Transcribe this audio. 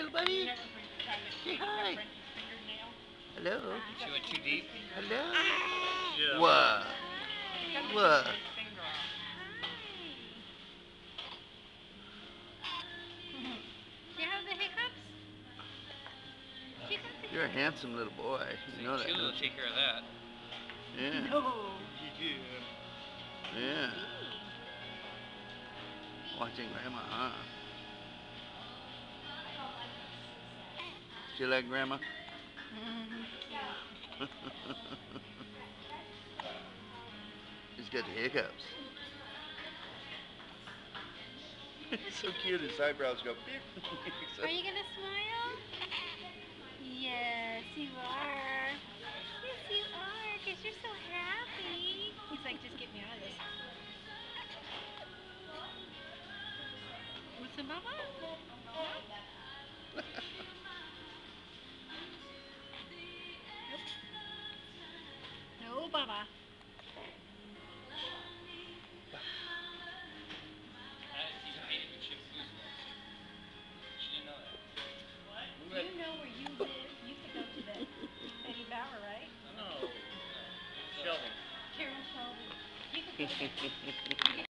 little buddy. Say hi. Hello. She went too deep. Hello. Yeah. What? What? Do you have the hiccups? You're a handsome little boy. You know that. Sheila will take care of that. Yeah. No. Yeah. Watching Grandma, huh? Do you like Grandma? He's got the hiccups. He's so cute. His eyebrows go beep. Are you gonna smile? Yes, you are. Yes, you are, because you're so happy. He's like, just get me out of this. What's the mama? No, Baba. You know where you live. You used to go to the Betty Bauer, right? No. Shelby. Karen Shelby. You could go there.